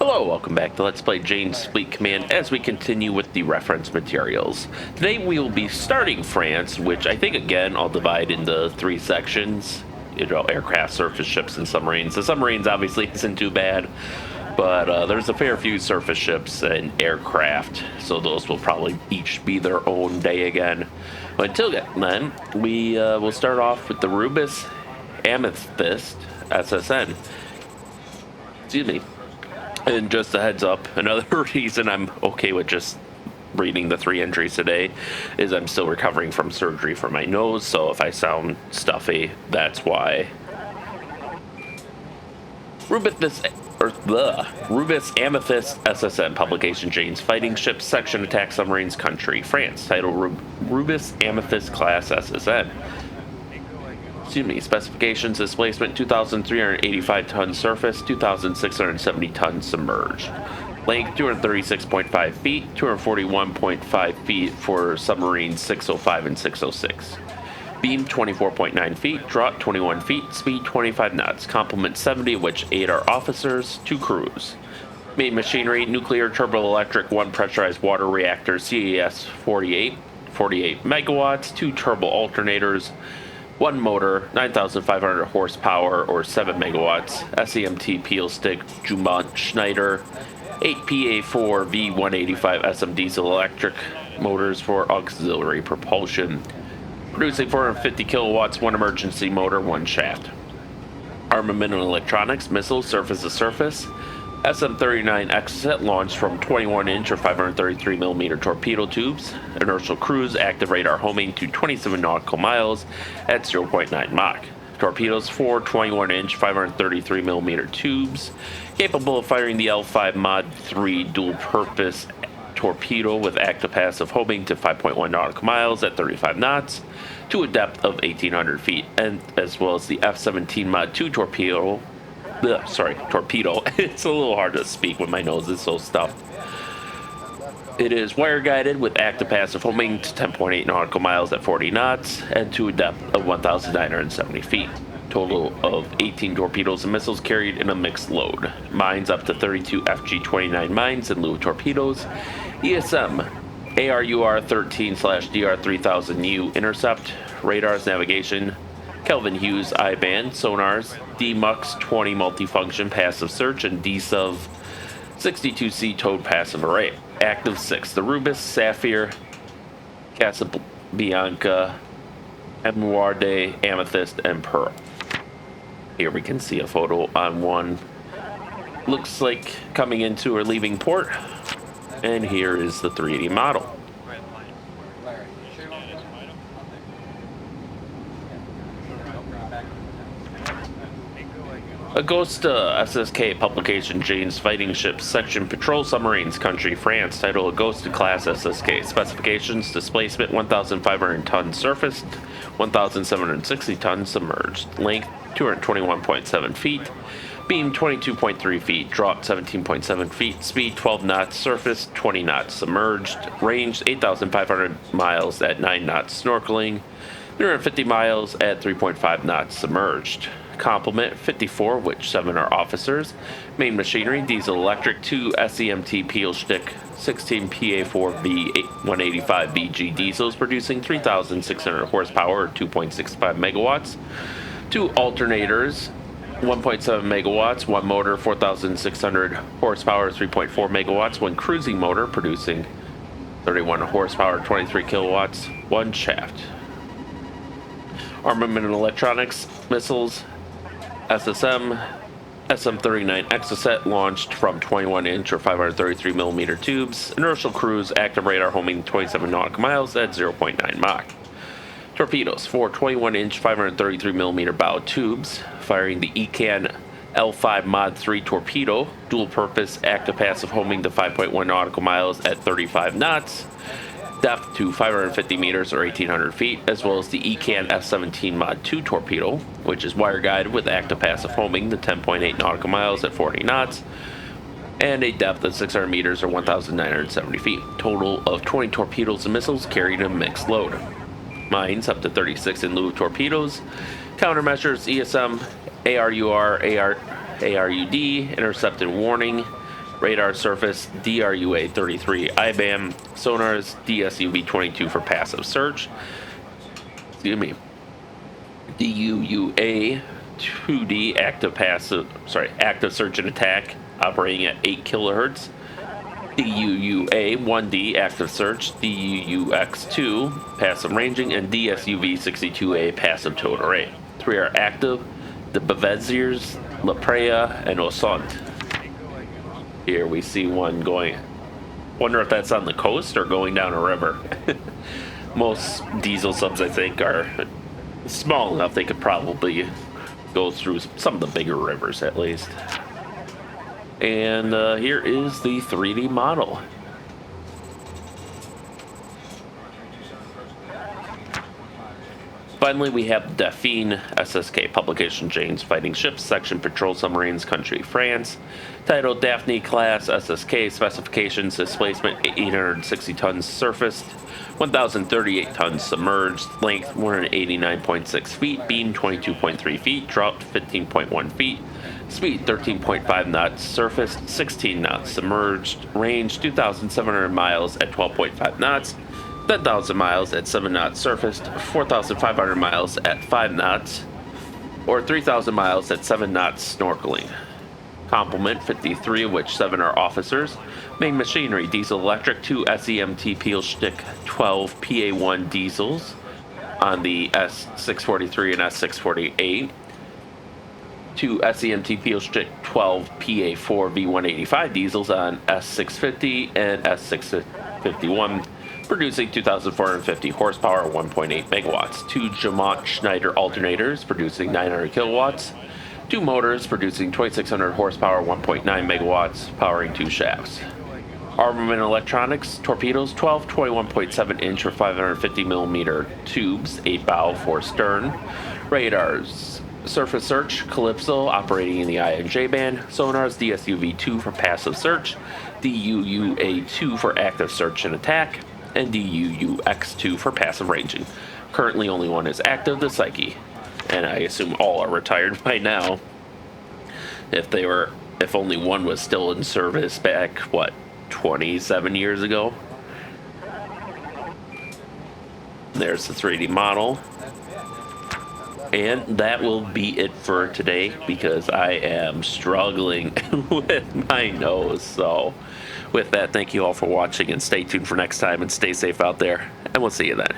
Hello, welcome back to Let's Play Jane's Fleet Command as we continue with the reference materials. Today we will be starting France, which I think again I'll divide into three sections. Aircraft, surface ships, and submarines. The submarines obviously isn't too bad, but there's a fair few surface ships and aircraft, so those will probably each be their own day again. But until then, we will start off with the Rubis Amethyst SSN. Excuse me. And just a heads up, another reason I'm okay with just reading the three entries today is I'm still recovering from surgery for my nose, so if I sound stuffy, that's why. Rubis Amethyst SSN publication, Jane's Fighting Ships Section, Attack Submarines, Country, France. Title Rubis Amethyst Class SSN. Specifications: displacement 2,385 tons surface, 2,670 tons submerged. Length 236.5 feet, 241.5 feet for submarines 605 and 606. Beam 24.9 feet, draught 21 feet, speed 25 knots. Complement 70, of which 8 are officers, 2 crews. Main machinery: nuclear, turboelectric, 1 pressurized water reactor, CAS 48 megawatts, 2 turbo alternators, 1 motor, 9,500 horsepower or 7 megawatts, SEMT peel stick, Jumont Schneider, 8 PA4 V185 SM diesel electric motors for auxiliary propulsion, producing 450 kilowatts, 1 emergency motor, 1 shaft. Armament and electronics: missiles, surface to surface, SM-39 Exocet launched from 21-inch or 533mm torpedo tubes. Inertial cruise, active radar homing to 27 nautical miles at 0.9 Mach. Torpedoes: 4 21-inch 533mm tubes, capable of firing the L5 Mod 3 dual-purpose torpedo with active-passive homing to 5.1 nautical miles at 35 knots to a depth of 1,800 feet, and as well as the F-17 Mod 2 torpedo. It's a little hard to speak when my nose is so stuffed. It is wire guided with active passive homing to 10.8 nautical miles at 40 knots and to a depth of 1,970 feet. Total of 18 torpedoes and missiles carried in a mixed load. Mines up to 32 FG-29 mines in lieu of torpedoes. ESM ARUR-13/DR-3000U intercept. Radars, navigation, Kelvin Hughes I-band, sonars, DMUX 20 multifunction passive search, and DSUV 62C towed passive array. Active 6: the Rubis, Sapphire, Casabianca, Emeraude, Amethyst, and Pearl. Here we can see a photo on one. Looks like coming into or leaving port. And here is the 3D model. Augusta SSK publication, Jane's Fighting Ships Section, Patrol Submarines, Country, France. Title: Augusta Class SSK. Specifications: displacement 1,500 tons surface, 1,760 tons submerged. Length 221.7 feet. Beam 22.3 feet, draught 17.7 feet, speed 12 knots, surface 20 knots submerged. Range 8,500 miles at 9 knots snorkeling, 350 miles at 3.5 knots submerged. Complement 54, which 7 are officers. Main machinery: diesel electric, 2 SEMT peel stick, 16 PA4 V185 BG diesels producing 3,600 horsepower or 2.65 megawatts. 2 alternators, 1.7 megawatts, 1 motor, 4,600 horsepower, 3.4 megawatts, 1 cruising motor producing 31 horsepower, 23 kilowatts, 1 shaft. Armament and electronics: missiles, SSM, SM-39 Exocet launched from 21-inch or 533mm tubes. Inertial cruise, active radar homing 27 nautical miles at 0.9 Mach. Torpedoes: 4 21-inch 533mm bow tubes, firing the ECAN L5 Mod 3 torpedo, dual-purpose, active-passive homing to 5.1 nautical miles at 35 knots, depth to 550 meters or 1,800 feet, as well as the ECAN F-17 Mod 2 torpedo, which is wire-guided with active-passive homing to 10.8 nautical miles at 40 knots, and a depth of 600 meters or 1,970 feet. Total of 20 torpedoes and missiles carried in a mixed load. Mines up to 36 in lieu of torpedoes. Countermeasures: ESM ARUR, ARUD, intercept and warning, Radar surface DRUA 33 IBAM. Sonars DSUV 22 for passive search. Excuse me. DUUA 2D active search and attack operating at 8 kilohertz. DUUA 1D active search, DUUX2 passive ranging, and DSUV 62A passive towed array. 3 are active: the Beveziers, La Praya, and Osont. Here we see one going. Wonder if that's on the coast or going down a river. Most diesel subs, I think, are small enough they could probably go through some of the bigger rivers at least. And here is the 3D model. Finally, we have Dauphine SSK publication, James Fighting Ships, Section Patrol Submarines, Country France. Titled Daphne Class SSK, Specifications: Displacement 860 tons surfaced, 1,038 tons submerged, length 189.6 feet, beam 22.3 feet, draught 15.1 feet, speed 13.5 knots surfaced, 16 knots submerged, range 2,700 miles at 12.5 knots, 10,000 miles at 7 knots surfaced, 4,500 miles at 5 knots, or 3,000 miles at 7 knots snorkeling. Complement 53, of which 7 are officers. Main machinery: diesel electric, 2 SEMT Pielstick 12 PA1 diesels on the S643 and S648. 2 SEMT Pielstick 12 PA4 V185 diesels on S650 and S651, producing 2,450 horsepower, 1.8 megawatts. 2 Jamont Schneider alternators, producing 900 kilowatts. 2 motors, producing 2,600 horsepower, 1.9 megawatts, powering 2 shafts. Armament electronics: torpedoes, 12 21.7 inch or 550 millimeter tubes, 8 bow, 4 stern. Radars: surface search, Calypso, operating in the INJ band. Sonars: DSUV-2 for passive search, DUUA-2 for active search and attack, and DUUX-2 for passive ranging. Currently only one is active, the Psyche, and I assume all are retired by now. If only one was still in service back, 27 years ago. There's the 3D model. And that will be it for today, because I am struggling with my nose. So with that, thank you all for watching, and stay tuned for next time, and stay safe out there, and we'll see you then.